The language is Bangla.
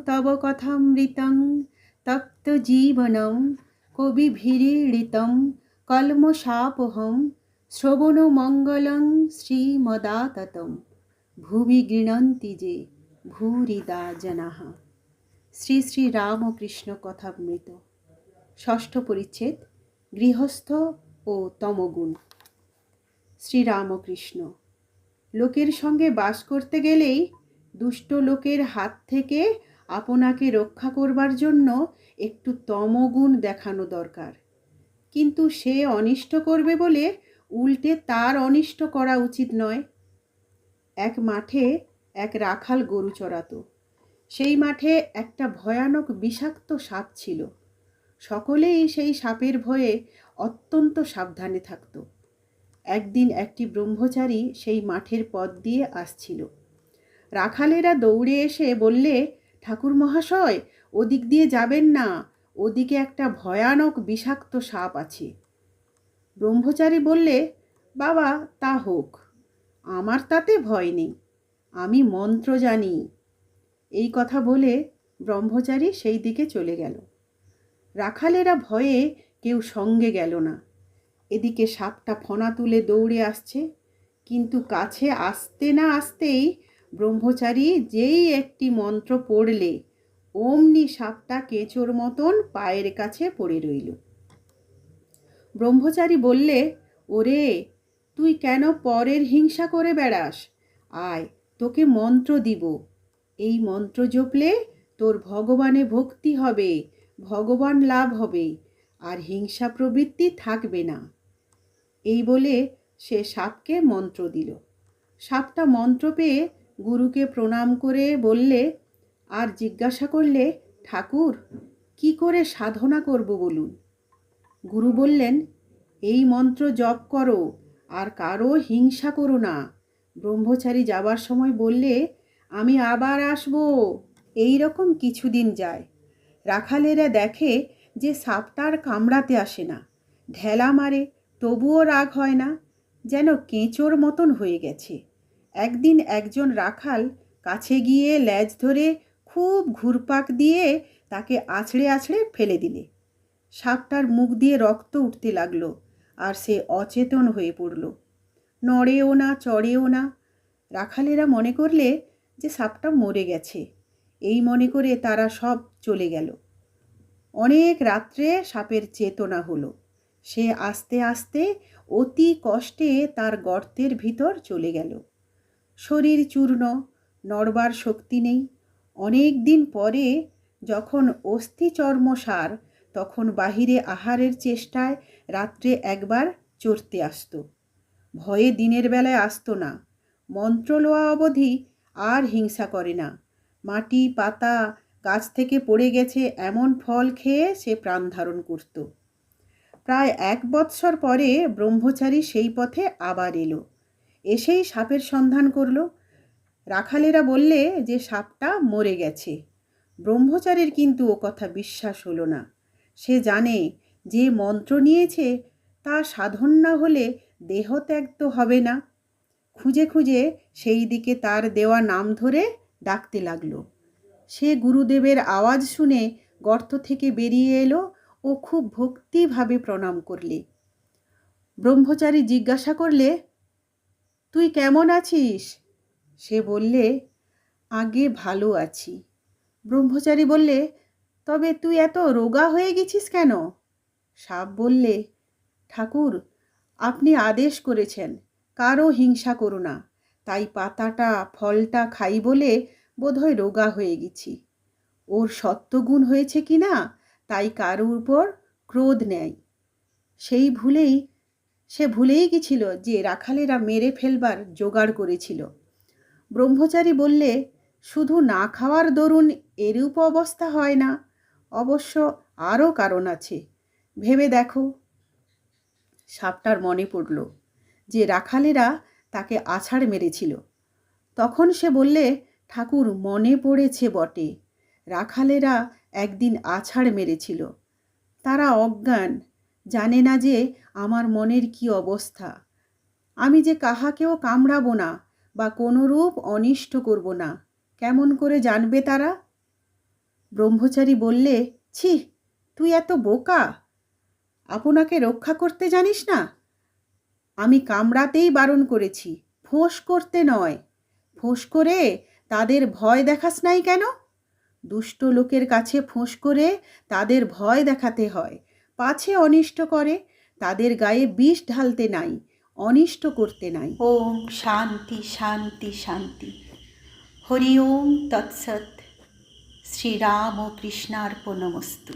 তব কথামৃতং তপ্ত জীবনম কবিভিরীড়িতং কলমশাপহং শ্রবণমঙ্গলং শ্রীমদাততম ভুবি গৃণন্তি যে ভূরিদা জনাঃ। শ্রী শ্রী রামকৃষ্ণ কথামৃত, ষষ্ঠ পরিচ্ছেদ, গৃহস্থ ও তমগুণ। শ্রীরামকৃষ্ণ: লোকের সঙ্গে বাস করতে গেলেই দুষ্ট লোকের হাত থেকে আপনাকে রক্ষা করবার জন্য একটু তমগুণ দেখানো দরকার। কিন্তু সে অনিষ্ট করবে বলে উল্টে তার অনিষ্ট করা উচিত নয়। এক মাঠে এক রাখাল গরু চড়াতো। সেই মাঠে একটা ভয়ানক বিষাক্ত সাপ ছিল। সকলেই সেই সাপের ভয়ে অত্যন্ত সাবধানে থাকত। একদিন একটি ব্রহ্মচারী সেই মাঠের পথ দিয়ে আসছিল। রাখালেরা দৌড়ে এসে বললে, ঠাকুর মহাশয়, ওদিক দিয়ে যাবেন না, ওদিকে একটা ভয়ানক বিষাক্ত সাপ আছে। ব্রহ্মচারী বললে, বাবা, তা হোক, আমার তাতে ভয় নেই, আমি মন্ত্র জানি। এই কথা বলে ব্রহ্মচারী সেই দিকে চলে গেল। রাখালেরা ভয়ে কেউ সঙ্গে গেল না। এদিকে সাপটা ফণা তুলে দৌড়ে আসছে, কিন্তু কাছে আসতে না আসতেই ব্রহ্মচারী যেই একটি মন্ত্র পড়লে অমনি সাপটা কেঁচোর মতন পায়ের কাছে পড়ে রইল। ব্রহ্মচারী বললে, ওরে, তুই কেন পরের হিংসা করে বেড়াস? আয়, তোকে মন্ত্র দিব। এই মন্ত্র জপলে তোর ভগবানে ভক্তি হবে, ভগবান লাভ হবে, আর হিংসা প্রবৃত্তি থাকবে না। এই বলে সে সাপকে মন্ত্র দিল। সাপটা মন্ত্র পেয়ে গুরুকে প্রণাম করে বললে, আর জিজ্ঞাসা করলে, ঠাকুর, কি করে সাধনা করব বলুন। গুরু বললেন, এই মন্ত্র জপ করো, আর কারো হিংসা করো না। ব্রহ্মচারী যাবার সময় বললে, আমি আবার আসব। এই রকম কিছুদিন যায়। রাখালেরা দেখে যে সাপটার কামড়াতে আসে না, ঢেলা মারে, তবুও রাগ হয় না, যেন কেঁচোর মতন হয়ে গেছে। একদিন একজন রাখাল কাছে গিয়ে লেজ ধরে খুব ঘুরপাক দিয়ে তাকে আছড়ে আছড়ে ফেলে দিলে। সাপটার মুখ দিয়ে রক্ত উঠতে লাগলো, আর সে অচেতন হয়ে পড়ল, নড়েও না, চড়েও না। রাখালেরা মনে করলে যে সাপটা মরে গেছে। এই মনে করে তারা সব চলে গেল। অনেক রাত্রে সাপের চেতনা হলো। সে আস্তে আস্তে অতি কষ্টে তার গর্তের ভিতর চলে গেল। শরীর চূর্ণ, নড়বার শক্তি নেই। অনেক দিন পরে যখন অস্থি চর্ম সার, তখন বাহিরে আহারের চেষ্টায় রাত্রে একবার চড়তে আসতো। ভয়ে দিনের বেলায় আসতো না। মন্ত্র লোয়া অবধি আর হিংসা করে না। মাটি, পাতা, গাছ থেকে পড়ে গেছে এমন ফল খেয়ে সে প্রাণ ধারণ করত। প্রায় 1 বৎসর পরে ব্রহ্মচারী সেই পথে আবার এলো। এসেই সাপের সন্ধান করল। রাখালেরা বললে যে সাপটা মরে গেছে। ব্রহ্মচারীর কিন্তু ও কথা বিশ্বাস হলো না। সে জানে যে মন্ত্র নিয়েছে তা সাধন না হলে দেহত্যাগ তো হবে না। খুঁজে খুঁজে সেই দিকে তার দেওয়া নাম ধরে ডাকতে লাগলো। সে গুরুদেবের আওয়াজ শুনে গর্ত থেকে বেরিয়ে এলো ও খুব ভক্তিভাবে প্রণাম করলে। ব্রহ্মচারী জিজ্ঞাসা করলে, তুই কেমন আছিস? সে বললে, আগে ভালো আছি। ব্রহ্মচারী বললে, তবে তুই এত রোগা হয়ে গেছিস কেন? সাপ বললে, ঠাকুর, আপনি আদেশ করেছেন কারো হিংসা করো না, তাই পাতাটা ফলটা খাই বলে বোধহয় রোগা হয়ে গেছি। ওর সত্ত্বগুণ হয়েছে কি না, তাই কারোর উপর ক্রোধ নেয়। সে ভুলেই গেছিল যে রাখালেরা মেরে ফেলবার জোগাড় করেছিল। ব্রহ্মচারী বললে, শুধু না খাওয়ার দরুন এরূপ অবস্থা হয় না, অবশ্য আরও কারণ আছে, ভেবে দেখো। সাপটার মনে পড়ল যে রাখালেরা তাকে আছাড় মেরেছিল। তখন সে বললে, ঠাকুর, মনে পড়েছে বটে, রাখালেরা একদিন আছাড় মেরেছিল। তারা অজ্ঞান, জানে না যে আমার মনের কি অবস্থা। আমি যে কাহাকেও কামড়াবো না বা কোনোরূপ অনিষ্ট করব না, কেমন করে জানবে তারা? ব্রহ্মচারী বললে, ছি, তুই এত বোকা, আপনাকে রক্ষা করতে জানিস না? আমি কামড়াতেই বারণ করেছি, ফোঁস করতে নয়। ফোঁস করে তাদের ভয় দেখাস নাই কেন? দুষ্ট লোকের কাছে ফোঁস করে তাদের ভয় দেখাতে হয়, পাছে অনিষ্ট করে। তাদের গায়ে বিষ ঢালতে নাই, অনিষ্ট করতে নাই। ওম শান্তি শান্তি শান্তি। হরি ওম তৎসৎ। শ্রীরাম ও কৃষ্ণার্পণমস্তু।